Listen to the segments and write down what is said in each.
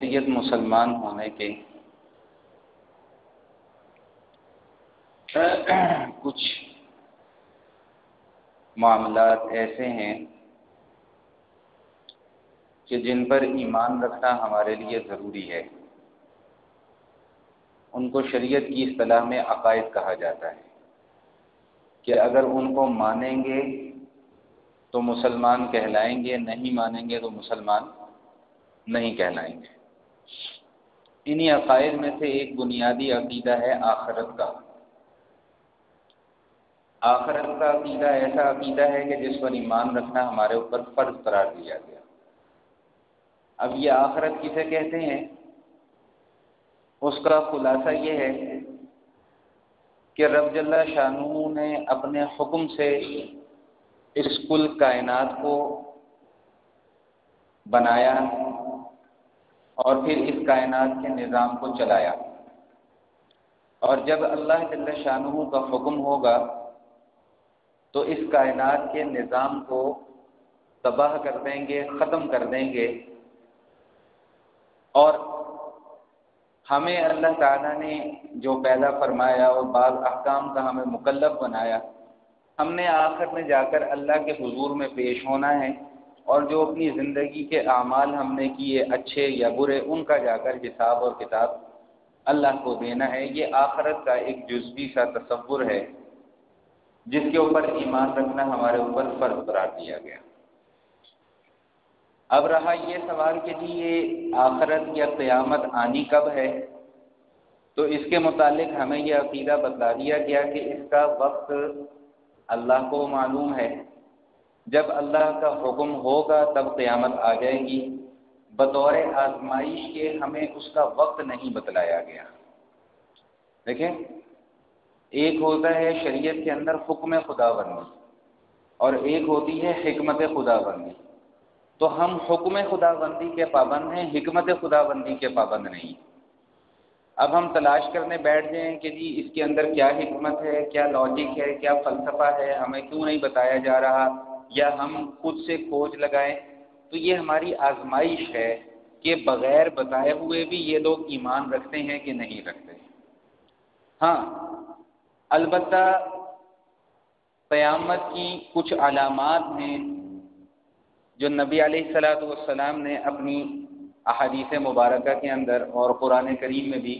سید مسلمان ہونے کے کچھ معاملات ایسے ہیں کہ جن پر ایمان رکھنا ہمارے لیے ضروری ہے۔ ان کو شریعت کی اصطلاح میں عقائد کہا جاتا ہے کہ اگر ان کو مانیں گے تو مسلمان کہلائیں گے، نہیں مانیں گے تو مسلمان نہیں کہلائیں گے۔ انہی عقائد میں سے ایک بنیادی عقیدہ ہے آخرت کا۔ آخرت کا عقیدہ ایسا عقیدہ ہے کہ جس پر ایمان رکھنا ہمارے اوپر فرض قرار دیا گیا۔ اب یہ آخرت کسے کہتے ہیں؟ اس کا خلاصہ یہ ہے کہ رب جل شانہ نے اپنے حکم سے اس کل کائنات کو بنایا اور پھر اس کائنات کے نظام کو چلایا، اور جب اللہ جل شانہ کا حکم ہوگا تو اس کائنات کے نظام کو تباہ کر دیں گے، ختم کر دیں گے۔ اور ہمیں اللہ تعالیٰ نے جو پیدا فرمایا اور بعض احکام کا ہمیں مکلف بنایا، ہم نے آخر میں جا کر اللہ کے حضور میں پیش ہونا ہے، اور جو اپنی زندگی کے اعمال ہم نے کیے اچھے یا برے، ان کا جا کر حساب اور کتاب اللہ کو دینا ہے۔ یہ آخرت کا ایک جزوی سا تصور ہے جس کے اوپر ایمان رکھنا ہمارے اوپر فرض قرار دیا گیا۔ اب رہا یہ سوال کہ جی یہ آخرت یا قیامت آنی کب ہے، تو اس کے متعلق ہمیں یہ عقیدہ بتلا دیا گیا کہ اس کا وقت اللہ کو معلوم ہے۔ جب اللہ کا حکم ہوگا تب قیامت آ جائے گی۔ بطور آزمائش کے ہمیں اس کا وقت نہیں بتلایا گیا۔ دیکھیں، ایک ہوتا ہے شریعت کے اندر حکم خداوندی اور ایک ہوتی ہے حکمت خداوندی۔ تو ہم حکم خداوندی کے پابند ہیں، حکمت خداوندی کے پابند نہیں۔ اب ہم تلاش کرنے بیٹھ جائیں کہ جی اس کے اندر کیا حکمت ہے، کیا لاجک ہے، کیا فلسفہ ہے، ہمیں کیوں نہیں بتایا جا رہا، یا ہم خود سے کھوج لگائیں، تو یہ ہماری آزمائش ہے کہ بغیر بتائے ہوئے بھی یہ لوگ ایمان رکھتے ہیں کہ نہیں رکھتے۔ ہاں، البتہ قیامت کی کچھ علامات ہیں جو نبی علیہ الصلوۃ والسلام نے اپنی احادیث مبارکہ کے اندر اور قرآن کریم میں بھی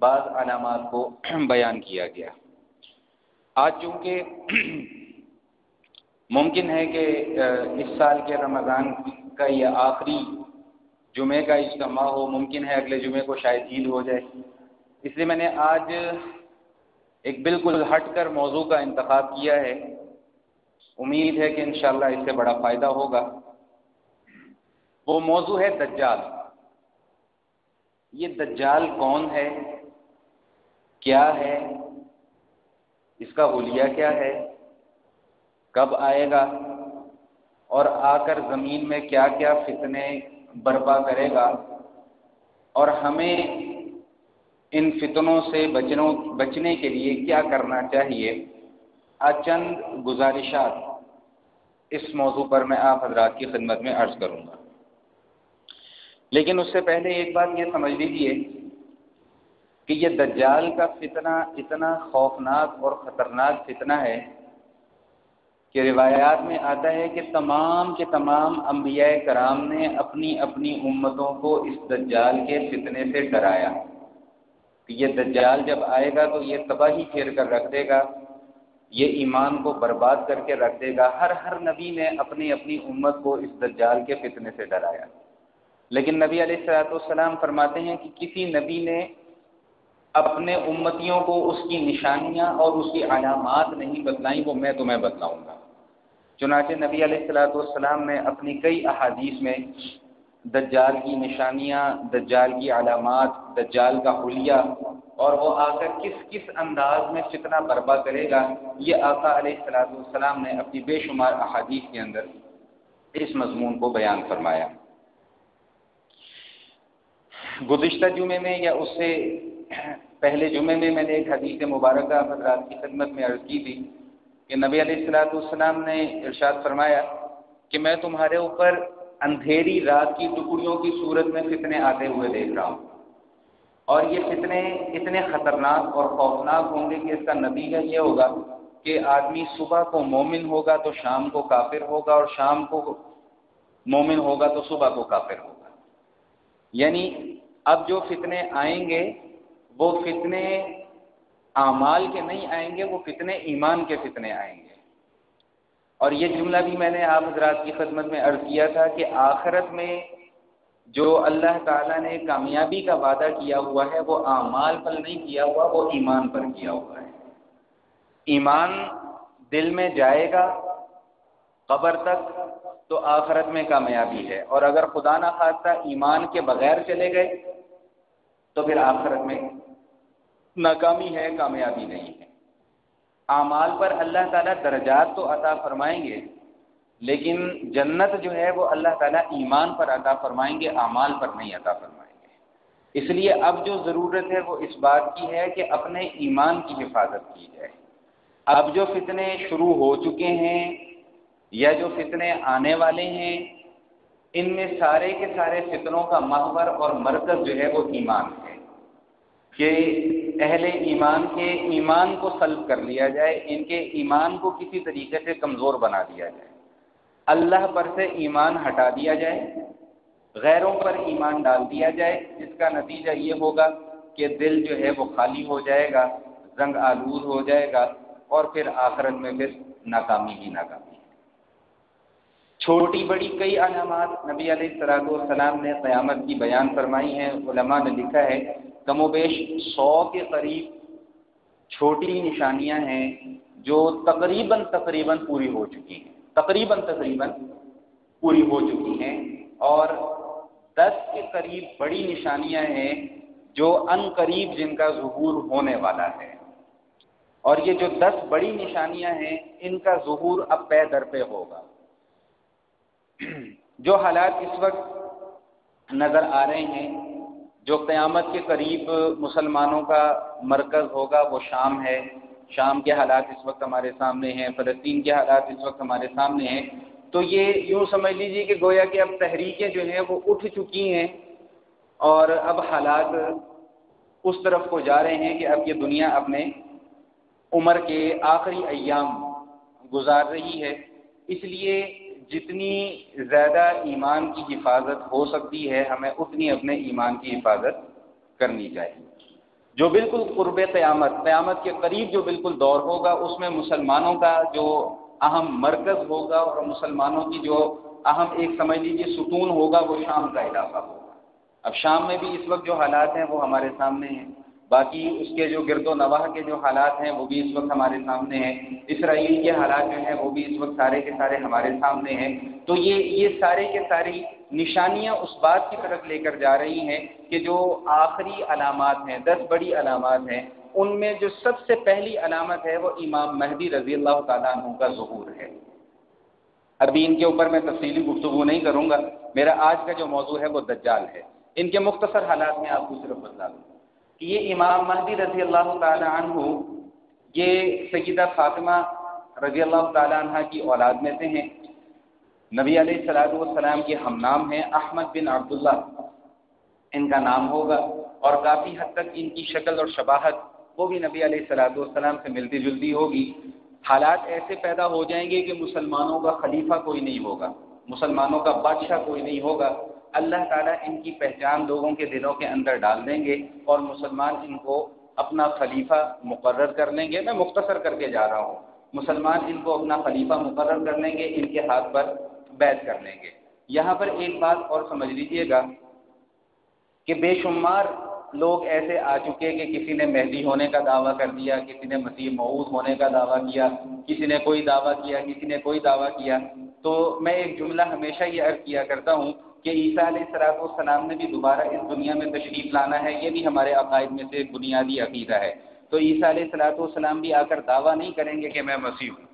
بعض علامات کو بیان کیا گیا۔ آج چونکہ ممکن ہے کہ اس سال کے رمضان کا یہ آخری جمعے کا اجتماع ہو، ممکن ہے اگلے جمعے کو شاید عید ہو جائے، اس لیے میں نے آج ایک بالکل ہٹ کر موضوع کا انتخاب کیا ہے۔ امید ہے کہ انشاءاللہ اس سے بڑا فائدہ ہوگا۔ وہ موضوع ہے دجال۔ یہ دجال کون ہے، کیا ہے، اس کا حلیہ کیا ہے، کب آئے گا، اور آ کر زمین میں کیا کیا فتنے برپا کرے گا، اور ہمیں ان فتنوں سے بچنے کے لیے کیا کرنا چاہیے۔ آج چند گزارشات اس موضوع پر میں آپ حضرات کی خدمت میں عرض کروں گا، لیکن اس سے پہلے ایک بات یہ سمجھ لیجیے کہ یہ دجال کا فتنہ اتنا خوفناک اور خطرناک فتنہ ہے کہ روایات میں آتا ہے کہ تمام کے تمام انبیاء کرام نے اپنی اپنی امتوں کو اس دجال کے فتنے سے ڈرایا کہ یہ دجال جب آئے گا تو یہ تباہی پھیر کر رکھ دے گا، یہ ایمان کو برباد کر کے رکھ دے گا۔ ہر نبی نے اپنی اپنی امت کو اس دجال کے فتنے سے ڈرایا، لیکن نبی علیہ الصلوۃ والسلام فرماتے ہیں کہ کسی نبی نے اپنے امتیوں کو اس کی نشانیاں اور اس کی علامات نہیں بتلائیں، وہ میں تمہیں بتلاؤں گا۔ چنانچہ نبی علیہ الصلوۃ والسلام نے اپنی کئی احادیث میں دجال کی نشانیاں، دجال کی علامات، دجال کا حلیہ اور وہ آ کر کس انداز میں فتنہ برپا کرے گا، یہ آقا علیہ الصلوۃ والسلام نے اپنی بے شمار احادیث کے اندر اس مضمون کو بیان فرمایا۔ گزشتہ جمعے میں یا اس سے پہلے جمعے میں نے ایک حدیث مبارکہ حضرات کی خدمت میں عرض کی تھی کہ نبی علیہ الصلوۃ والسلام نے ارشاد فرمایا کہ میں تمہارے اوپر اندھیری رات کی ٹکڑیوں کی صورت میں فتنے آتے ہوئے دیکھ رہا ہوں، اور یہ فتنے اتنے خطرناک اور خوفناک ہوں گے کہ اس کا نتیجہ یہ ہوگا کہ آدمی صبح کو مومن ہوگا تو شام کو کافر ہوگا، اور شام کو مومن ہوگا تو صبح کو کافر ہوگا۔ یعنی اب جو فتنے آئیں گے وہ فتنے اعمال کے نہیں آئیں گے، وہ فتنے ایمان کے فتنے آئیں گے۔ اور یہ جملہ بھی میں نے آپ حضرات کی خدمت میں عرض کیا تھا کہ آخرت میں جو اللہ تعالیٰ نے کامیابی کا وعدہ کیا ہوا ہے وہ اعمال پر نہیں کیا ہوا، وہ ایمان پر کیا ہوا ہے۔ ایمان دل میں جائے گا قبر تک تو آخرت میں کامیابی ہے، اور اگر خدا نہ خواستہ ایمان کے بغیر چلے گئے تو پھر آخرت میں ناکامی ہے، کامیابی نہیں ہے۔ اعمال پر اللہ تعالیٰ درجات تو عطا فرمائیں گے، لیکن جنت جو ہے وہ اللہ تعالیٰ ایمان پر عطا فرمائیں گے، اعمال پر نہیں عطا فرمائیں گے۔ اس لیے اب جو ضرورت ہے وہ اس بات کی ہے کہ اپنے ایمان کی حفاظت کی جائے۔ اب جو فتنے شروع ہو چکے ہیں یا جو فتنے آنے والے ہیں، ان میں سارے کے سارے فتنوں کا محور اور مرکز جو ہے وہ ایمان ہے، کہ اہل ایمان کے ایمان کو سلب کر لیا جائے، ان کے ایمان کو کسی طریقے سے کمزور بنا دیا جائے، اللہ پر سے ایمان ہٹا دیا جائے، غیروں پر ایمان ڈال دیا جائے، جس کا نتیجہ یہ ہوگا کہ دل جو ہے وہ خالی ہو جائے گا، زنگ آلود ہو جائے گا، اور پھر آخرت میں پھر ناکامی ہی ناکامی ہے۔ چھوٹی بڑی کئی علامات نبی علیہ الصلوۃ والسلام نے قیامت کی بیان فرمائی ہیں۔ علماء نے لکھا ہے کم و بیش 100 کے قریب چھوٹی نشانیاں ہیں جو تقریباً پوری ہو چکی ہیں، تقریباً پوری ہو چکی ہیں، اور 10 کے قریب بڑی نشانیاں ہیں جو ان قریب جن کا ظہور ہونے والا ہے۔ اور یہ جو 10 بڑی نشانیاں ہیں ان کا ظہور اب پے در پہ ہوگا۔ جو حالات اس وقت نظر آ رہے ہیں، جو قیامت کے قریب مسلمانوں کا مرکز ہوگا وہ شام ہے، شام کے حالات اس وقت ہمارے سامنے ہیں، فلسطین کے حالات اس وقت ہمارے سامنے ہیں، تو یہ یوں سمجھ لیجیے کہ گویا کہ اب تحریکیں جو ہیں وہ اٹھ چکی ہیں، اور اب حالات اس طرف کو جا رہے ہیں کہ اب یہ دنیا اپنے عمر کے آخری ایام گزار رہی ہے۔ اس لیے جتنی زیادہ ایمان کی حفاظت ہو سکتی ہے ہمیں اتنی اپنے ایمان کی حفاظت کرنی چاہیے۔ جو بالکل قرب قیامت کے قریب جو بالکل دور ہوگا اس میں مسلمانوں کا جو اہم مرکز ہوگا اور مسلمانوں کی جو اہم ایک سمجھ لیجیے ستون ہوگا وہ شام کا علاقہ ہوگا۔ اب شام میں بھی اس وقت جو حالات ہیں وہ ہمارے سامنے ہیں، باقی اس کے جو گرد و نواح کے جو حالات ہیں وہ بھی اس وقت ہمارے سامنے ہیں، اسرائیل کے حالات جو ہیں وہ بھی اس وقت سارے کے سارے ہمارے سامنے ہیں۔ تو یہ سارے کے ساری نشانیاں اس بات کی طرف لے کر جا رہی ہیں کہ جو آخری علامات ہیں، 10 بڑی علامات ہیں، ان میں جو سب سے پہلی علامت ہے وہ امام مہدی رضی اللہ تعالیٰ عنہ کا ظہور ہے۔ ابھی ان کے اوپر میں تفصیلی گفتگو نہیں کروں گا، میرا آج کا جو موضوع ہے وہ دجال ہے۔ ان کے مختصر حالات میں آپ کو صرف بتلا دوں کہ یہ امام مہدی رضی اللہ تعالیٰ عنہ یہ سیدہ فاطمہ رضی اللہ تعالیٰ عنہ کی اولاد میں سے ہیں۔ نبی علیہ الصلوۃ والسلام کے ہم نام ہیں، احمد بن عبداللہ ان کا نام ہوگا، اور کافی حد تک ان کی شکل اور شباہت وہ بھی نبی علیہ الصلوۃ والسلام سے ملتی جلتی ہوگی۔ حالات ایسے پیدا ہو جائیں گے کہ مسلمانوں کا خلیفہ کوئی نہیں ہوگا، مسلمانوں کا بادشاہ کوئی نہیں ہوگا، اللہ تعالیٰ ان کی پہچان لوگوں کے دلوں کے اندر ڈال دیں گے اور مسلمان ان کو اپنا خلیفہ مقرر کر لیں گے۔ میں مختصر کر کے جا رہا ہوں، مسلمان ان کو اپنا خلیفہ مقرر کر لیں گے، ان کے ہاتھ پر بیعت کر لیں گے۔ یہاں پر ایک بات اور سمجھ لیجئے گا کہ بے شمار لوگ ایسے آ چکے کہ کسی نے مہدی ہونے کا دعویٰ کر دیا، کسی نے مسیح موعود ہونے کا دعویٰ کیا، کسی نے کوئی دعویٰ کیا، کسی نے کوئی دعویٰ کیا۔ تو میں ایک جملہ ہمیشہ یہ عرض کیا کرتا ہوں کہ عیسیٰ علیہ السلام نے بھی دوبارہ اس دنیا میں تشریف لانا ہے، یہ بھی ہمارے عقائد میں سے ایک بنیادی عقیدہ ہے۔ تو عیسیٰ علیہ السلام بھی آ کر دعویٰ نہیں کریں گے کہ میں مسیح ہوں،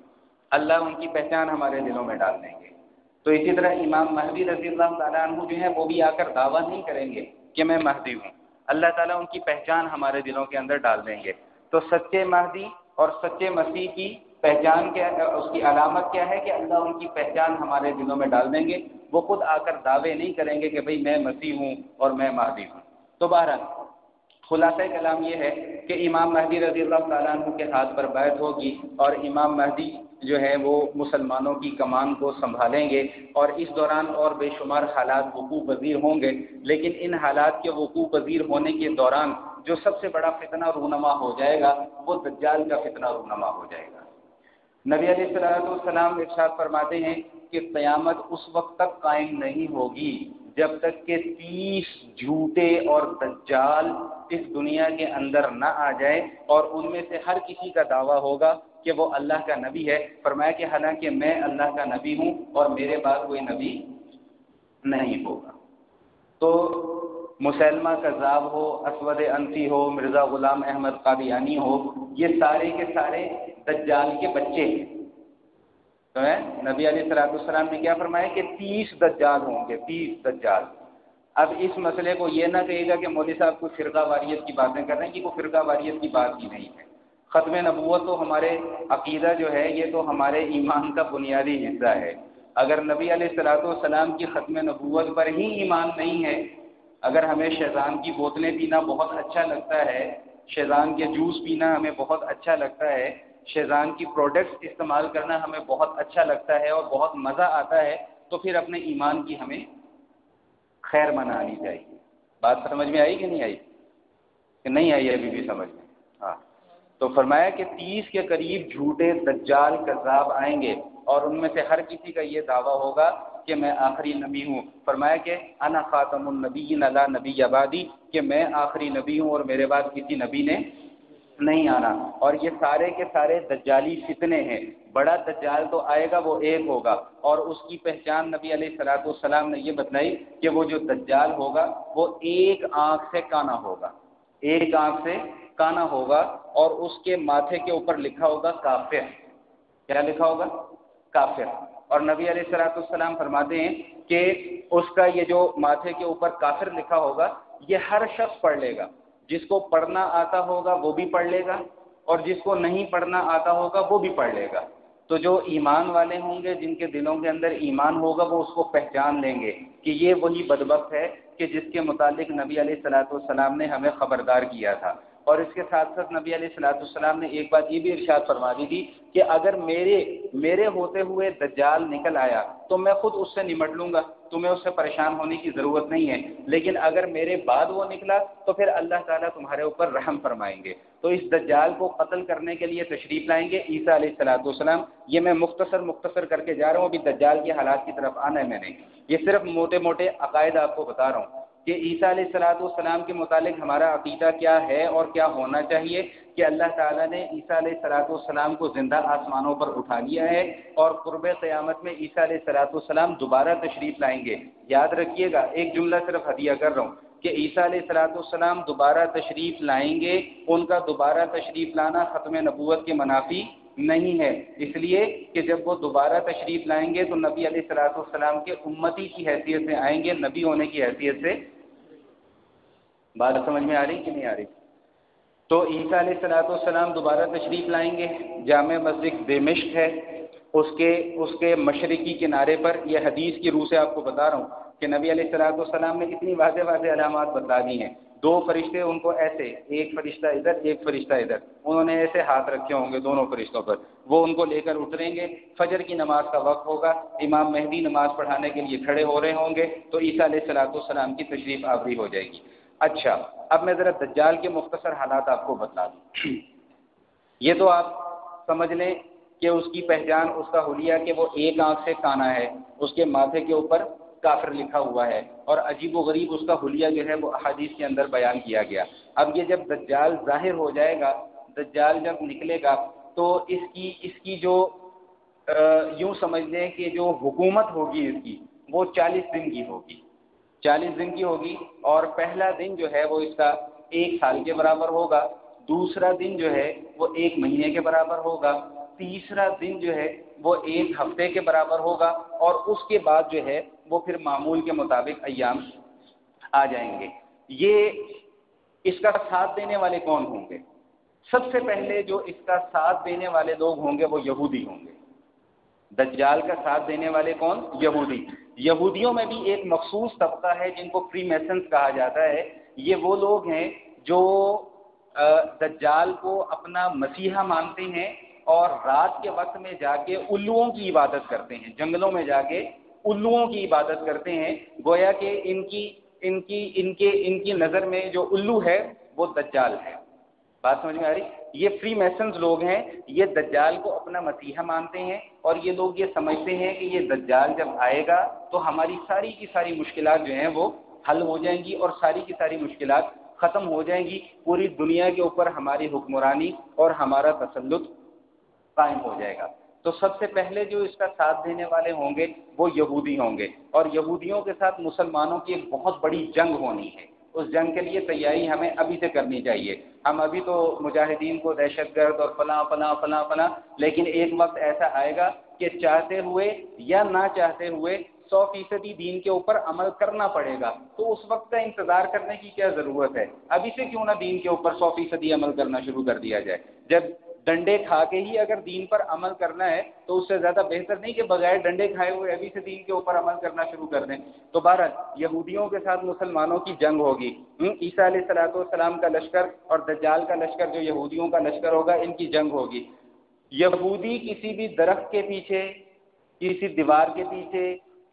اللہ ان کی پہچان ہمارے دلوں میں ڈال دیں گے۔ تو اسی طرح امام مہدی رضی اللہ تعالیٰ عنہ جو ہیں وہ بھی آ کر دعویٰ نہیں کریں گے کہ میں مہدی ہوں، اللہ تعالیٰ ان کی پہچان ہمارے دلوں کے اندر ڈال دیں گے۔ تو سچے مہدی اور سچے مسیح کی پہچان کیا ہے، اس کی علامت کیا ہے کہ اللہ ان کی پہچان ہمارے دلوں میں ڈال دیں گے. وہ خود آ کر دعوے نہیں کریں گے کہ بھئی میں مسیح ہوں اور میں مہدی ہوں. تو بہرحال خلاصہ کلام یہ ہے کہ امام مہدی رضی اللہ تعالیٰ عنہ کے ہاتھ پر بیعت ہوگی اور امام مہدی جو ہے وہ مسلمانوں کی کمان کو سنبھالیں گے، اور اس دوران اور بے شمار حالات وقوع پذیر ہوں گے. لیکن ان حالات کے وقوع پذیر ہونے کے دوران جو سب سے بڑا فتنہ رونما ہو جائے گا وہ دجال کا فتنہ رونما ہو جائے گا. نبی علیہ الصلوۃ والسلام ارشاد فرماتے ہیں کہ قیامت اس وقت تک قائم نہیں ہوگی جب تک کہ 30 جھوٹے اور دجال اس دنیا کے اندر نہ آ جائے، اور ان میں سے ہر کسی کا دعویٰ ہوگا کہ وہ اللہ کا نبی ہے. فرمایا کہ حالانکہ میں اللہ کا نبی ہوں اور میرے بعد کوئی نبی نہیں ہوگا. تو مسلمہ کذاب ہو، اسود انسی ہو، مرزا غلام احمد قادیانی ہو، یہ سارے کے سارے دجال کے بچے ہیں. تو ہے نبی علیہ الصلوۃ والسلام نے کیا فرمایا کہ 30 دجال ہوں گے، 30 دجال. اب اس مسئلے کو یہ نہ کہے گا کہ مولوی صاحب کوئی فرقہ واریت کی باتیں کر رہے ہیں، کہ کوئی فرقہ واریت کی بات ہی نہیں ہے. ختم نبوت تو ہمارے عقیدہ جو ہے یہ تو ہمارے ایمان کا بنیادی حصہ ہے. اگر نبی علیہ الصلوۃ والسلام کی ختم نبوت پر ہی ایمان نہیں ہے، اگر ہمیں شیطان کی بوتلیں پینا بہت اچھا لگتا ہے، شیطان کے جوس پینا ہمیں بہت اچھا لگتا ہے، شیطان کی پروڈکٹس استعمال کرنا ہمیں بہت اچھا لگتا ہے اور بہت مزہ آتا ہے، تو پھر اپنے ایمان کی ہمیں خیر منانی چاہیے. بات سمجھ میں آئی کہ نہیں آئی؟ کہ نہیں آئی ابھی بھی سمجھ میں؟ ہاں. تو فرمایا کہ 30 کے قریب جھوٹے دجال کذاب آئیں گے، اور ان میں سے ہر کسی کا یہ دعویٰ ہوگا کہ میں آخری نبی ہوں. فرمایا کہ انا خاتم النبیین لا نبی بعدی، کہ میں آخری نبی ہوں اور میرے بعد کسی نبی نے نہیں آنا. اور یہ سارے کے سارے دجالی فتنے ہیں. بڑا دجال تو آئے گا، وہ ایک ہوگا، اور اس کی پہچان نبی علیہ الصلوۃ والسلام نے یہ بتلائی کہ وہ جو دجال ہوگا وہ ایک آنکھ سے کانا ہوگا، ایک آنکھ سے کانا ہوگا، اور اس کے ماتھے کے اوپر لکھا ہوگا کافر. کیا لکھا ہوگا؟ کافر. اور نبی علیہ الصلوۃ والسلام فرماتے ہیں کہ اس کا یہ جو ماتھے کے اوپر کافر لکھا ہوگا یہ ہر شخص پڑھ لے گا. جس کو پڑھنا آتا ہوگا وہ بھی پڑھ لے گا، اور جس کو نہیں پڑھنا آتا ہوگا وہ بھی پڑھ لے گا. تو جو ایمان والے ہوں گے، جن کے دلوں کے اندر ایمان ہوگا، وہ اس کو پہچان لیں گے کہ یہ وہی بدبخت ہے کہ جس کے متعلق نبی علیہ الصلوۃ والسلام نے ہمیں خبردار کیا تھا. اور اس کے ساتھ ساتھ نبی علیہ الصلوۃ والسلام نے ایک بات یہ بھی ارشاد فرما دی تھی کہ اگر میرے ہوتے ہوئے دجال نکل آیا تو میں خود اس سے نمٹ لوں گا، تمہیں اس سے پریشان ہونے کی ضرورت نہیں ہے. لیکن اگر میرے بعد وہ نکلا تو پھر اللہ تعالیٰ تمہارے اوپر رحم فرمائیں گے. تو اس دجال کو قتل کرنے کے لیے تشریف لائیں گے عیسیٰ علیہ الصلوۃ والسلام. یہ میں مختصر کر کے جا رہا ہوں، ابھی دجال کے حالات کی طرف آنا ہے میں نے. یہ صرف موٹے موٹے عقائد آپ کو بتا رہا ہوں کہ عیسیٰ علیہ الصلوۃ والسلام کے متعلق ہمارا عقیدہ کیا ہے اور کیا ہونا چاہیے. کہ اللہ تعالیٰ نے عیسیٰ علیہ الصلوۃ والسلام کو زندہ آسمانوں پر اٹھا لیا ہے، اور قرب قیامت میں عیسیٰ علیہ الصلوۃ والسلام دوبارہ تشریف لائیں گے. یاد رکھیے گا، ایک جملہ صرف ہدیہ کر رہا ہوں کہ عیسیٰ علیہ الصلوۃ والسلام دوبارہ تشریف لائیں گے. ان کا دوبارہ تشریف لانا ختم نبوت کے منافی نہیں ہے، اس لیے کہ جب وہ دوبارہ تشریف لائیں گے تو نبی علیہ الصلوۃ والسلام کے امتی کی حیثیت سے آئیں گے، نبی ہونے کی حیثیت سے. بات سمجھ میں آ رہی کہ نہیں آ رہی؟ تو عیسیٰ علیہ الصلوۃ والسلام دوبارہ تشریف لائیں گے. جامع مسجد دمشق ہے، اس کے مشرقی کنارے پر. یہ حدیث کی روح سے آپ کو بتا رہا ہوں کہ نبی علیہ الصلوۃ والسلام نے اتنی واضح علامات بتا دی ہیں. 2 فرشتے ان کو ایسے، ایک فرشتہ ادھر ایک فرشتہ ادھر، انہوں نے ایسے ہاتھ رکھے ہوں گے دونوں فرشتوں پر. وہ ان کو لے کر اتریں گے. فجر کی نماز کا وقت ہوگا، امام مہدی نماز پڑھانے کے لیے کھڑے ہو رہے ہوں گے، تو عیسیٰ علیہ الصلوۃ والسلام کی تشریف آوری ہو جائے گی. اچھا، اب میں ذرا دجال کے مختصر حالات آپ کو بتا دوں. یہ تو آپ سمجھ لیں کہ اس کی پہچان، اس کا حلیہ کہ وہ ایک آنکھ سے کانا ہے، اس کے ماتھے کے اوپر کافر لکھا ہوا ہے، اور عجیب و غریب اس کا حلیہ جو ہے وہ احادیث کے اندر بیان کیا گیا. اب یہ جب دجال ظاہر ہو جائے گا، دجال جب نکلے گا، تو اس کی جو یوں سمجھ لیں کہ جو حکومت ہوگی اس کی، وہ 40 دن کی ہوگی. 40 دن کی ہوگی، اور پہلا دن جو ہے وہ اس کا 1 سال کے برابر ہوگا. دوسرا دن جو ہے وہ 1 مہینے کے برابر ہوگا. تیسرا دن جو ہے وہ 1 ہفتے کے برابر ہوگا، اور اس کے بعد جو ہے وہ پھر معمول کے مطابق ایام آ جائیں گے. یہ اس کا ساتھ دینے والے کون ہوں گے؟ سب سے پہلے جو اس کا ساتھ دینے والے لوگ ہوں گے وہ یہودی ہوں گے. دجال کا ساتھ دینے والے کون؟ یہودی. یہودیوں میں بھی ایک مخصوص طبقہ ہے جن کو فری میسنز کہا جاتا ہے. یہ وہ لوگ ہیں جو دجال کو اپنا مسیحا مانتے ہیں اور رات کے وقت میں جا کے الوؤں کی عبادت کرتے ہیں. جنگلوں میں جا کے الوؤں کی عبادت کرتے ہیں. گویا کہ ان کی نظر میں جو الو ہے وہ دجال ہے. بات سمجھ میں آ رہی؟ یہ فری میسنز لوگ ہیں. یہ دجال کو اپنا مسیحا مانتے ہیں اور یہ لوگ یہ سمجھتے ہیں کہ یہ دجال جب آئے گا تو ہماری ساری کی ساری مشکلات جو ہیں وہ حل ہو جائیں گی اور ساری کی ساری مشکلات ختم ہو جائیں گی. پوری دنیا کے اوپر ہماری حکمرانی اور ہمارا تسلط قائم ہو جائے گا. تو سب سے پہلے جو اس کا ساتھ دینے والے ہوں گے وہ یہودی ہوں گے. اور یہودیوں کے ساتھ مسلمانوں کی ایک بہت بڑی جنگ ہونی ہے. اس جنگ کے لیے تیاری ہمیں ابھی سے کرنی چاہیے. ہم ابھی تو مجاہدین کو دہشت گرد اور فلاں فلاں فلاں فلاں، لیکن ایک وقت ایسا آئے گا کہ چاہتے ہوئے یا نہ چاہتے ہوئے 100% دین کے اوپر عمل کرنا پڑے گا. تو اس وقت کا انتظار کرنے کی کیا ضرورت ہے؟ ابھی سے کیوں نہ دین کے اوپر 100% عمل کرنا شروع کر دیا جائے. جب ڈنڈے کھا کے ہی اگر دین پر عمل کرنا ہے تو اس سے زیادہ بہتر نہیں کہ بغیر ڈنڈے کھائے ہوئے ابھی سے دین کے اوپر عمل کرنا شروع کر دیں. تو بہرحال یہودیوں کے ساتھ مسلمانوں کی جنگ ہوگی. عیسیٰ علیہ السلام کا لشکر اور دجال کا لشکر جو یہودیوں کا لشکر ہوگا، ان کی جنگ ہوگی. یہودی کسی بھی درخت کے پیچھے، کسی دیوار کے پیچھے،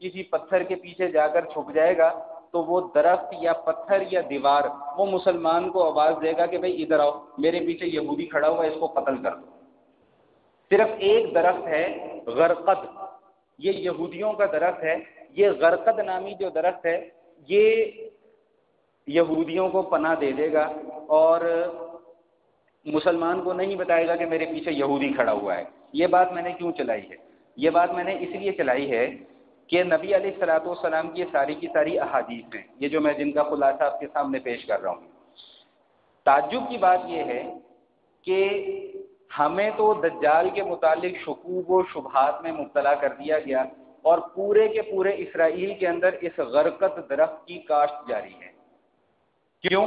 کسی پتھر کے پیچھے جا کر چھپ جائے گا تو وہ درخت یا پتھر یا دیوار وہ مسلمان کو آواز دے گا کہ بھئی ادھر آؤ، میرے پیچھے یہودی کھڑا ہوا ہے، اس کو قتل کر دو. صرف ایک درخت ہے غرقد، یہ یہودیوں کا درخت ہے. یہ غرقد نامی جو درخت ہے یہ یہودیوں کو پناہ دے دے گا اور مسلمان کو نہیں بتائے گا کہ میرے پیچھے یہودی کھڑا ہوا ہے. یہ بات میں نے کیوں چلائی ہے؟ یہ بات میں نے اس لیے چلائی ہے کہ نبی علیہ الصلوۃ والسلام کی ساری کی ساری احادیث ہیں، یہ جو میں جن کا خلاصہ آپ کے سامنے پیش کر رہا ہوں. تعجب کی بات یہ ہے کہ ہمیں تو دجال کے متعلق شکوک و شبہات میں مبتلا کر دیا گیا اور پورے کے پورے اسرائیل کے اندر اس غرقد درخت کی کاشت جاری ہے. کیوں؟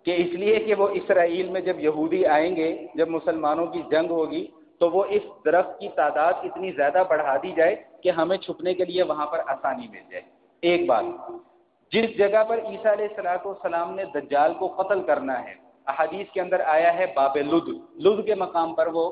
کہ اس لیے کہ وہ اسرائیل میں جب یہودی آئیں گے، جب مسلمانوں کی جنگ ہوگی تو وہ اس درخت کی تعداد اتنی زیادہ بڑھا دی جائے کہ ہمیں چھپنے کے لیے وہاں پر آسانی مل جائے. ایک بات، جس جگہ پر عیسیٰ علیہ السلام نے دجال کو قتل کرنا ہے، احادیث کے اندر آیا ہے باب لد، لد کے مقام پر وہ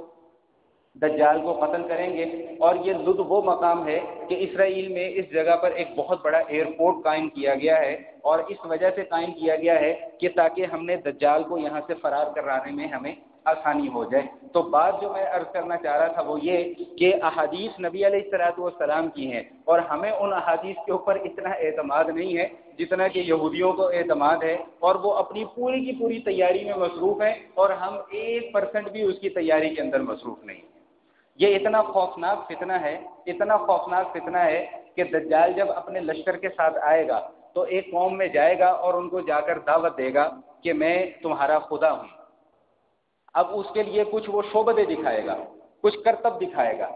دجال کو قتل کریں گے. اور یہ لد وہ مقام ہے کہ اسرائیل میں اس جگہ پر ایک بہت بڑا ایئرپورٹ قائم کیا گیا ہے اور اس وجہ سے قائم کیا گیا ہے کہ تاکہ ہم نے دجال کو یہاں سے فرار کرانے میں ہمیں آسانی ہو جائے. تو بات جو میں عرض کرنا چاہ رہا تھا وہ یہ کہ احادیث نبی علیہ الصلوۃ والسلام کی ہیں اور ہمیں ان احادیث کے اوپر اتنا اعتماد نہیں ہے جتنا کہ یہودیوں کو اعتماد ہے، اور وہ اپنی پوری کی پوری تیاری میں مصروف ہیں اور ہم 1% بھی اس کی تیاری کے اندر مصروف نہیں. یہ اتنا خوفناک فتنہ ہے، اتنا خوفناک فتنہ ہے کہ دجال جب اپنے لشکر کے ساتھ آئے گا تو ایک قوم میں جائے گا اور ان کو جا کر دعوت دے گا کہ میں تمہارا خدا ہوں. اب اس کے لیے کچھ وہ شعبدے دکھائے گا، کچھ کرتب دکھائے گا.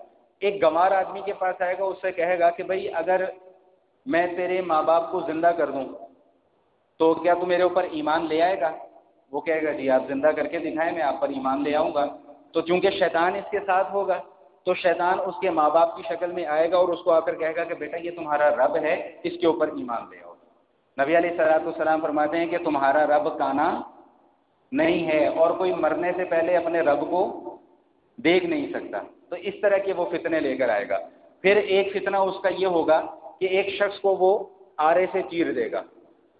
ایک گنوار آدمی کے پاس آئے گا، اس سے کہے گا کہ بھئی اگر میں تیرے ماں باپ کو زندہ کر دوں تو کیا تو میرے اوپر ایمان لے آئے گا؟ وہ کہے گا جی آپ زندہ کر کے دکھائیں، میں آپ پر ایمان لے آؤں گا. تو چونکہ شیطان اس کے ساتھ ہوگا تو شیطان اس کے ماں باپ کی شکل میں آئے گا اور اس کو آ کر کہے گا کہ بیٹا یہ تمہارا رب ہے، اس کے اوپر ایمان لے آؤ. نبی علیہ السلام فرماتے ہیں کہ تمہارا رب کانا نہیں ہے اور کوئی مرنے سے پہلے اپنے رب کو دیکھ نہیں سکتا. تو اس طرح کے وہ فتنے لے کر آئے گا. پھر ایک فتنہ اس کا یہ ہوگا کہ ایک شخص کو وہ آرے سے چیر دے گا،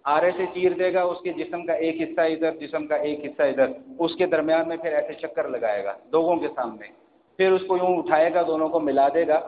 آرے سے چیر دے گا، اس کے جسم کا ایک حصہ ادھر، جسم کا ایک حصہ ادھر، اس کے درمیان میں پھر ایسے چکر لگائے گا لوگوں کے سامنے. پھر اس کو یوں اٹھائے گا، دونوں کو ملا دے گا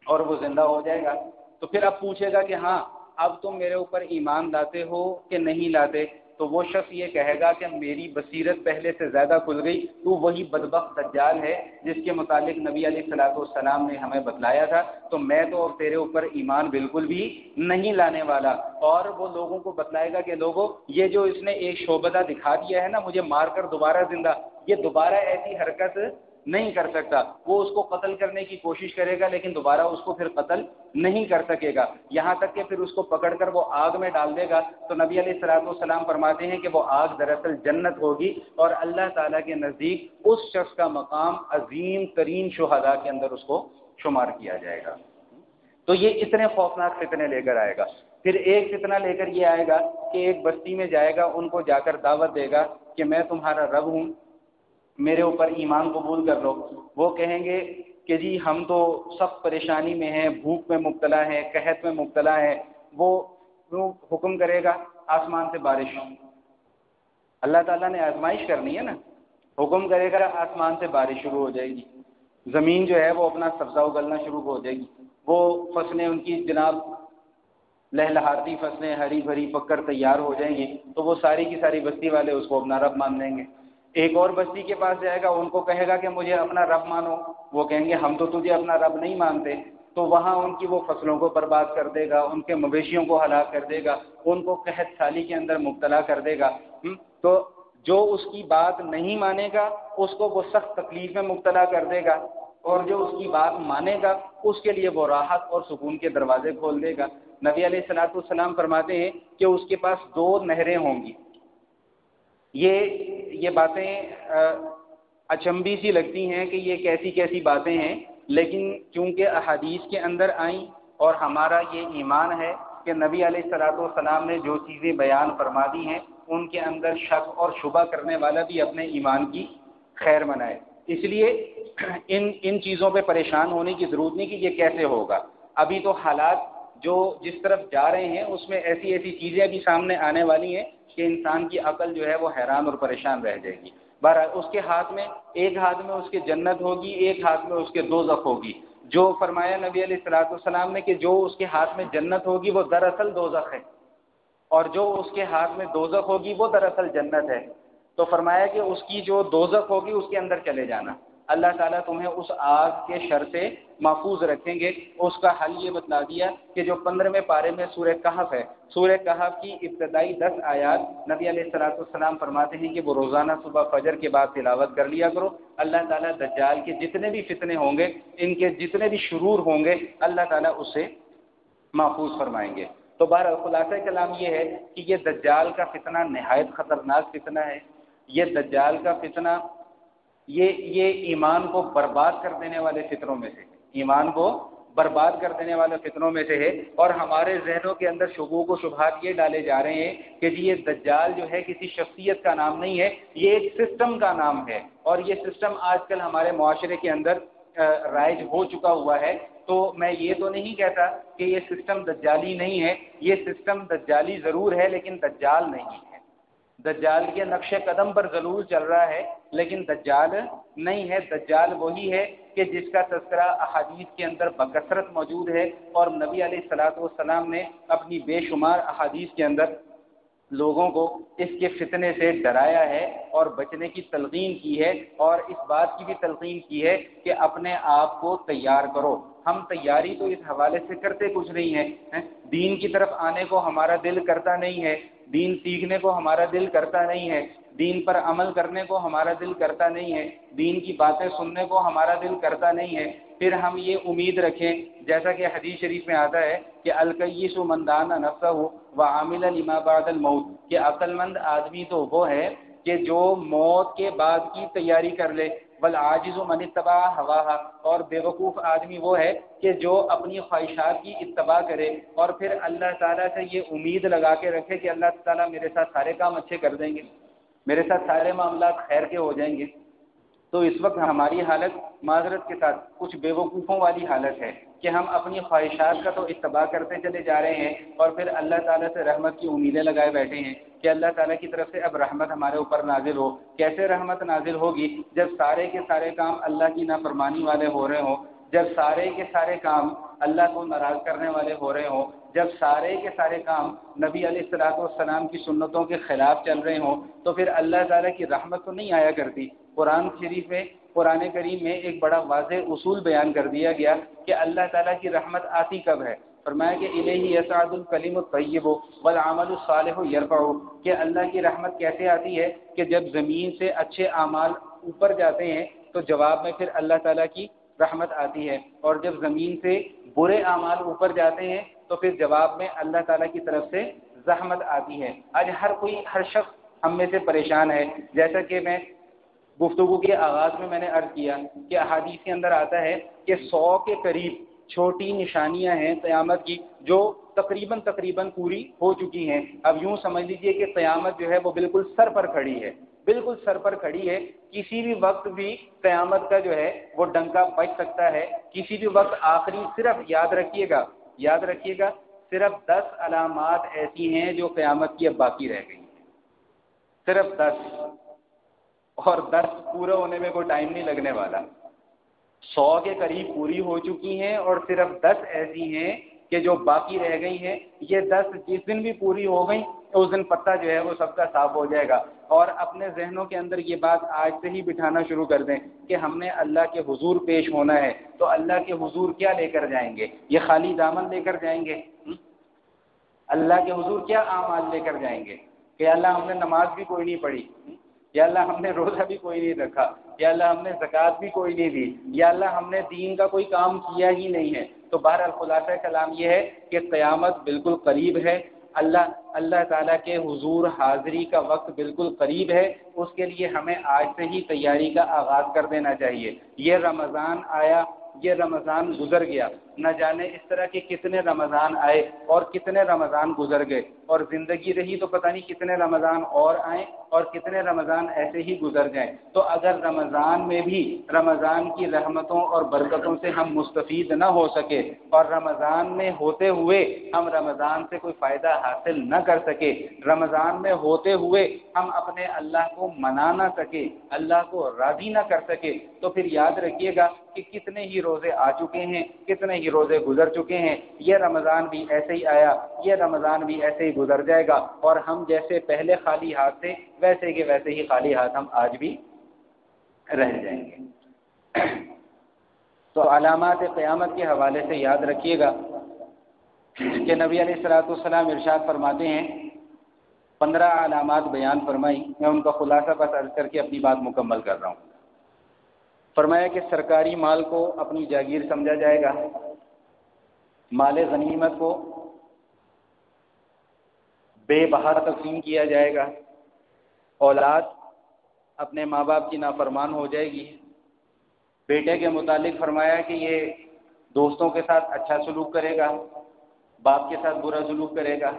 اور وہ زندہ ہو جائے گا. تو پھر اب پوچھے گا کہ ہاں اب تم میرے اوپر ایمان لاتے ہو کہ نہیں لاتے؟ تو وہ شخص یہ کہے گا کہ میری بصیرت پہلے سے زیادہ کھل گئی، تو وہی بدبخت دجال ہے جس کے متعلق نبی علیہ السلام نے ہمیں بتلایا تھا. تو میں تو اب تیرے اوپر ایمان بالکل بھی نہیں لانے والا. اور وہ لوگوں کو بتلائے گا کہ لوگوں یہ جو اس نے ایک شعبدہ دکھا دیا ہے نا مجھے مار کر دوبارہ زندہ، یہ دوبارہ ایسی حرکت نہیں کر سکتا. وہ اس کو قتل کرنے کی کوشش کرے گا لیکن دوبارہ اس کو پھر قتل نہیں کر سکے گا، یہاں تک کہ پھر اس کو پکڑ کر وہ آگ میں ڈال دے گا. تو نبی علیہ الصلوۃ والسلام فرماتے ہیں کہ وہ آگ دراصل جنت ہوگی، اور اللہ تعالیٰ کے نزدیک اس شخص کا مقام عظیم ترین شہداء کے اندر اس کو شمار کیا جائے گا. تو یہ اتنے خوفناک فتنے لے کر آئے گا. پھر ایک فتنہ لے کر یہ آئے گا کہ ایک بستی میں جائے گا، ان کو جا کر دعوت دے گا کہ میں تمہارا رب ہوں، میرے اوپر ایمان قبول کر لو. وہ کہیں گے کہ جی ہم تو سخت پریشانی میں ہیں، بھوک میں مبتلا ہیں، قحط میں مبتلا ہیں. وہ حکم کرے گا آسمان سے بارش. اللہ تعالیٰ نے آزمائش کرنی ہے نا، حکم کرے گا آسمان سے بارش شروع ہو جائے گی، زمین جو ہے وہ اپنا سبزہ اگلنا شروع ہو جائے گی. وہ فصلیں ان کی جناب لہلہاتی فصلیں ہری بھری پک کر تیار ہو جائیں گی. تو وہ ساری کی ساری بستی والے اس کو اپنا رب مان لیں گے. ایک اور بستی کے پاس جائے گا، ان کو کہے گا کہ مجھے اپنا رب مانو. وہ کہیں گے ہم تو تجھے اپنا رب نہیں مانتے. تو وہاں ان کی وہ فصلوں کو برباد کر دے گا، ان کے مویشیوں کو ہلاک کر دے گا، ان کو قحط سالی کے اندر مبتلا کر دے گا. تو جو اس کی بات نہیں مانے گا اس کو وہ سخت تکلیف میں مبتلا کر دے گا، اور جو اس کی بات مانے گا اس کے لیے وہ راحت اور سکون کے دروازے کھول دے گا. نبی علیہ الصلوۃ والسلام فرماتے ہیں کہ اس کے پاس 2 نہریں ہوں گی. یہ باتیں اچنبھی سی لگتی ہیں کہ یہ کیسی کیسی باتیں ہیں، لیکن چونکہ احادیث کے اندر آئیں اور ہمارا یہ ایمان ہے کہ نبی علیہ الصلوۃ والسلام نے جو چیزیں بیان فرما دی ہیں ان کے اندر شک اور شبہ کرنے والا بھی اپنے ایمان کی خیر منائے. اس لیے ان چیزوں پہ پریشان ہونے کی ضرورت نہیں کہ یہ کیسے ہوگا. ابھی تو حالات جو جس طرف جا رہے ہیں اس میں ایسی ایسی چیزیں بھی سامنے آنے والی ہیں کہ انسان کی عقل جو ہے وہ حیران اور پریشان رہ جائے گی. بہرحال اس کے ہاتھ میں، ایک ہاتھ میں اس کے جنت ہوگی، ایک ہاتھ میں اس کے دوزخ ہوگی. جو فرمایا نبی علیہ الصلوۃ والسلام نے کہ جو اس کے ہاتھ میں جنت ہوگی وہ دراصل دوزخ ہے، اور جو اس کے ہاتھ میں دوزخ ہوگی وہ دراصل جنت ہے. تو فرمایا کہ اس کی جو دوزخ ہوگی اس کے اندر چلے جانا. اللہ تعالیٰ تمہیں اس آگ کے شر سے محفوظ رکھیں گے. اس کا حل یہ بتلا دیا کہ جو 15ویں پارے میں سورہ کہف ہے، سورہ کہف کی ابتدائی 10 آیات نبی علیہ الصلوۃ والسلام فرماتے ہیں کہ وہ روزانہ صبح فجر کے بعد تلاوت کر لیا کرو. اللہ تعالیٰ دجال کے جتنے بھی فتنے ہوں گے، ان کے جتنے بھی شرور ہوں گے، اللہ تعالیٰ اس سے محفوظ فرمائیں گے. تو بہرحال خلاصہ کلام یہ ہے کہ یہ دجال کا فتنہ نہایت خطرناک فتنہ ہے. یہ دجال کا فتنہ یہ ایمان کو برباد کر دینے والے فتنوں میں سے، ایمان کو برباد کر دینے والے فتنوں میں سے ہے. اور ہمارے ذہنوں کے اندر شکوک و شبہات یہ ڈالے جا رہے ہیں کہ جی یہ دجال جو ہے کسی شخصیت کا نام نہیں ہے، یہ ایک سسٹم کا نام ہے، اور یہ سسٹم آج کل ہمارے معاشرے کے اندر رائج ہو چکا ہوا ہے. تو میں یہ تو نہیں کہتا کہ یہ سسٹم دجالی نہیں ہے، یہ سسٹم دجالی ضرور ہے لیکن دجال نہیں ہے. دجال کے نقش قدم پر ضرور چل رہا ہے لیکن دجال نہیں ہے. دجال وہی ہے کہ جس کا تذکرہ احادیث کے اندر بکثرت موجود ہے، اور نبی علیہ الصلوۃ والسلام نے اپنی بے شمار احادیث کے اندر لوگوں کو اس کے فتنے سے ڈرایا ہے اور بچنے کی تلقین کی ہے، اور اس بات کی بھی تلقین کی ہے کہ اپنے آپ کو تیار کرو. ہم تیاری تو اس حوالے سے کرتے کچھ نہیں ہے، دین کی طرف آنے کو ہمارا دل کرتا نہیں ہے، دین سیکھنے کو ہمارا دل کرتا نہیں ہے، دین پر عمل کرنے کو ہمارا دل کرتا نہیں ہے، دین کی باتیں سننے کو ہمارا دل کرتا نہیں ہے. پھر ہم یہ امید رکھیں جیسا کہ حدیث شریف میں آتا ہے کہ الکیس من دان نفسہ وعمل لما بعد الموت، کہ عقل مند آدمی تو وہ ہے کہ جو موت کے بعد کی تیاری کر لے. والعاجز من اتبع ہواہا، اور بیوقوف آدمی وہ ہے کہ جو اپنی خواہشات کی اتباع کرے اور پھر اللہ تعالیٰ سے یہ امید لگا کے رکھے کہ اللہ تعالیٰ میرے ساتھ سارے کام اچھے کر دیں گے، میرے ساتھ سارے معاملات خیر کے ہو جائیں گے. تو اس وقت ہماری حالت معذرت کے ساتھ کچھ بیوقوفوں والی حالت ہے کہ ہم اپنی خواہشات کا تو اتباع کرتے چلے جا رہے ہیں اور پھر اللہ تعالیٰ سے رحمت کی امیدیں لگائے بیٹھے ہیں کہ اللہ تعالیٰ کی طرف سے اب رحمت ہمارے اوپر نازل ہو. کیسے رحمت نازل ہوگی جب سارے کے سارے کام اللہ کی نافرمانی والے ہو رہے ہوں، جب سارے کے سارے کام اللہ کو ناراض کرنے والے ہو رہے ہوں، جب سارے کے سارے کام نبی علیہ الصلوۃ والسلام کی سنتوں کے خلاف چل رہے ہوں. تو پھر اللہ تعالیٰ کی رحمت تو نہیں آیا کرتی. قرآن شریف میں، قرآن کریم میں ایک بڑا واضح اصول بیان کر دیا گیا کہ اللہ تعالیٰ کی رحمت آتی کب ہے. فرمایا کہ الیہ یصعد الکلم الطیب والعمل الصالح یرفعہ، کہ اللہ کی رحمت کیسے آتی ہے کہ جب زمین سے اچھے اعمال اوپر جاتے ہیں تو جواب میں پھر اللہ تعالیٰ کی رحمت آتی ہے، اور جب زمین سے برے اعمال اوپر جاتے ہیں تو پھر جواب میں اللہ تعالیٰ کی طرف سے زحمت آتی ہے۔ آج ہر شخص ہم میں سے پریشان ہے، جیسا کہ میں گفتگو کے آغاز میں نے عرض کیا کہ احادیث کے اندر آتا ہے کہ 100 کے قریب چھوٹی نشانیاں ہیں قیامت کی جو تقریباً پوری ہو چکی ہیں۔ اب یوں سمجھ لیجئے کہ قیامت جو ہے وہ بالکل سر پر کھڑی ہے، بالکل سر پر کھڑی ہے، کسی بھی وقت بھی قیامت کا جو ہے وہ ڈنکا بج سکتا ہے، کسی بھی وقت آخری صرف یاد رکھیے گا صرف 10 علامات ایسی ہیں جو قیامت کی اب باقی رہ گئی ہیں، صرف 10، اور 10 پورے ہونے میں کوئی ٹائم نہیں لگنے والا۔ 100 کے قریب پوری ہو چکی ہیں اور صرف 10 ایسی ہیں کہ جو باقی رہ گئی ہیں۔ یہ 10 جس دن بھی پوری ہو گئی اس دن پتہ جو ہے وہ سب کا صاف ہو جائے گا، اور اپنے ذہنوں کے اندر یہ بات آج سے ہی بٹھانا شروع کر دیں کہ ہم نے اللہ کے حضور پیش ہونا ہے، تو اللہ کے حضور کیا لے کر جائیں گے؟ یہ خالی دامن لے کر جائیں گے؟ اللہ کے حضور کیا اعمال لے کر جائیں گے کہ اللہ ہم نے نماز بھی کوئی نہیں پڑھی، یا اللہ ہم نے روزہ بھی کوئی نہیں رکھا، یا اللہ ہم نے زکوٰۃ بھی کوئی نہیں دی، یا اللہ ہم نے دین کا کوئی کام کیا ہی نہیں ہے۔ تو بہرحال خلاصہ کلام یہ ہے کہ قیامت بالکل قریب ہے، اللہ تعالیٰ کے حضور حاضری کا وقت بالکل قریب ہے، اس کے لیے ہمیں آج سے ہی تیاری کا آغاز کر دینا چاہیے۔ یہ رمضان آیا، یہ رمضان گزر گیا، نہ جانے اس طرح کے کتنے رمضان آئے اور کتنے رمضان گزر گئے، اور زندگی رہی تو پتہ نہیں کتنے رمضان اور آئیں اور کتنے رمضان ایسے ہی گزر جائیں۔ تو اگر رمضان میں بھی رمضان کی رحمتوں اور برکتوں سے ہم مستفید نہ ہو سکے، اور رمضان میں ہوتے ہوئے ہم رمضان سے کوئی فائدہ حاصل نہ کر سکے، رمضان میں ہوتے ہوئے ہم اپنے اللہ کو منا نہ سکے، اللہ کو راضی نہ کر سکے، تو پھر یاد رکھیے گا کہ کتنے ہی روزے آ چکے ہیں، کتنے ہی روزے گزر چکے ہیں، یہ رمضان بھی ایسے ہی آیا، یہ رمضان بھی ایسے ہی گزر جائے گا، اور ہم جیسے پہلے خالی ہاتھ تھے ویسے کے ویسے ہی خالی ہاتھ ہم آج بھی رہ جائیں گے۔ تو علامات قیامت کے حوالے سے یاد رکھیے گا کہ نبی علیہ الصلوۃ والسلام ارشاد فرماتے ہیں، 15 علامات بیان فرمائی، میں ان کا خلاصہ بس عرض کر کے اپنی بات مکمل کر رہا ہوں۔ فرمایا کہ سرکاری مال کو اپنی جاگیر سمجھا جائے گا، مال غنیمت کو بے بہا تقسیم کیا جائے گا، اولاد اپنے ماں باپ کی نافرمان ہو جائے گی، بیٹے کے متعلق فرمایا کہ یہ دوستوں کے ساتھ اچھا سلوک کرے گا، باپ کے ساتھ برا سلوک کرے گا۔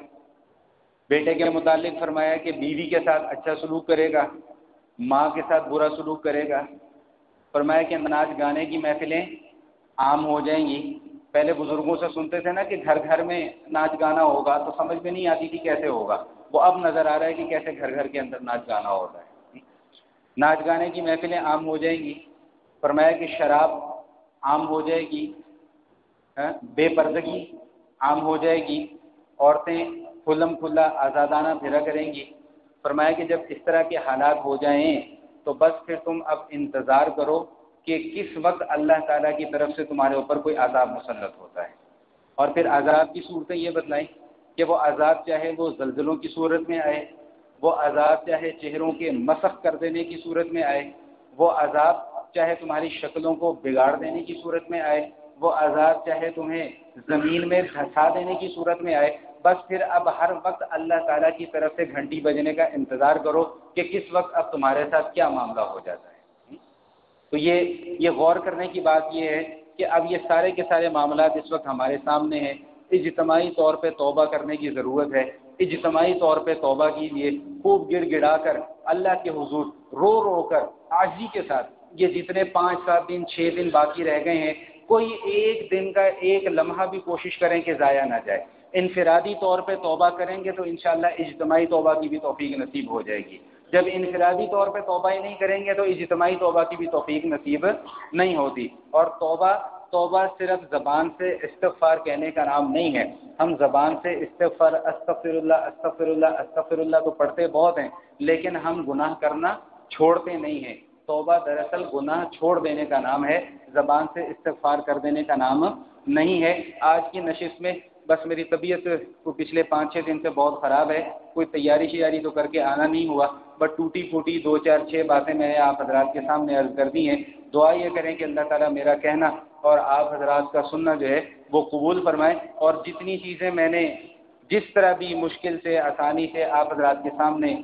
بیٹے کے متعلق فرمایا کہ بیوی کے ساتھ اچھا سلوک کرے گا، ماں کے ساتھ برا سلوک کرے گا۔ فرمایا کہ ناچ گانے کی محفلیں عام ہو جائیں گی۔ پہلے بزرگوں سے سنتے تھے نا کہ گھر گھر میں ناچ گانا ہوگا، تو سمجھ میں نہیں آتی تھی کیسے ہوگا، وہ اب نظر آ رہا ہے کہ کیسے گھر گھر کے اندر ناچ گانا ہو رہا ہے۔ ناچ گانے کی محفلیں عام ہو جائیں گی۔ فرمایا کہ شراب عام ہو جائے گی، بے پردگی عام ہو جائے گی، عورتیں کھلم کھلا آزادانہ پھرا کریں گی۔ فرمایا کہ جب اس طرح کے حالات ہو جائیں تو بس پھر تم اب انتظار کرو کہ کس وقت اللہ تعالیٰ کی طرف سے تمہارے اوپر کوئی عذاب مسلط ہوتا ہے۔ اور پھر عذاب کی صورتیں یہ بتلائیں کہ وہ عذاب چاہے وہ زلزلوں کی صورت میں آئے، وہ عذاب چاہے چہروں کے مسخ کر دینے کی صورت میں آئے، وہ عذاب چاہے تمہاری شکلوں کو بگاڑ دینے کی صورت میں آئے، وہ عذاب چاہے تمہیں زمین میں دھسا دینے کی صورت میں آئے، بس پھر اب ہر وقت اللہ تعالیٰ کی طرف سے گھنٹی بجنے کا انتظار کرو کہ کس وقت اب تمہارے ساتھ کیا معاملہ ہو جاتا ہے۔ تو یہ غور کرنے کی بات یہ ہے کہ اب یہ سارے کے سارے معاملات اس وقت ہمارے سامنے ہیں، اجتماعی طور پہ توبہ کرنے کی ضرورت ہے۔ اجتماعی طور پہ توبہ کیجیے، خوب گڑ گڑا کر اللہ کے حضور رو رو کر عاجزی کے ساتھ، یہ جتنے 5 7 دن 6 دن باقی رہ گئے ہیں، کوئی ایک دن کا ایک لمحہ بھی کوشش کریں کہ ضائع نہ جائے۔ انفرادی طور پہ توبہ کریں گے تو انشاءاللہ اجتماعی توبہ کی بھی توفیق نصیب ہو جائے گی۔ جب انفرادی طور پہ توبہ ہی نہیں کریں گے تو اجتماعی توبہ کی بھی توفیق نصیب نہیں ہوتی۔ اور توبہ صرف زبان سے استغفار کہنے کا نام نہیں ہے۔ ہم زبان سے استغفار استغفر اللہ استغفر اللہ استغفر اللہ تو پڑھتے بہت ہیں، لیکن ہم گناہ کرنا چھوڑتے نہیں ہیں۔ توبہ دراصل گناہ چھوڑ دینے کا نام ہے، زبان سے استغفار کر دینے کا نام نہیں ہے۔ آج کی نشست میں بس میری طبیعت کو پچھلے 5-6 دن سے بہت خراب ہے، کوئی تیاری شیاری تو کر کے آنا نہیں ہوا، بٹ ٹوٹی پھوٹی 2-4-6 باتیں میں نے آپ حضرات کے سامنے عرض کر دی ہیں۔ دعا یہ کریں کہ اللہ تعالیٰ میرا کہنا اور آپ حضرات کا سننا جو ہے وہ قبول فرمائے، اور جتنی چیزیں میں نے جس طرح بھی مشکل سے آسانی سے آپ حضرات کے سامنے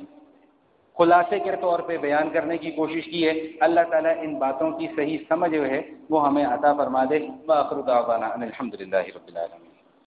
خلاصے کے طور پہ بیان کرنے کی کوشش کی ہے، اللہ تعالیٰ ان باتوں کی صحیح سمجھ جو ہے وہ ہمیں عطا فرما دے۔ وآخر دعوانا ان الحمد للہ رب العالمین۔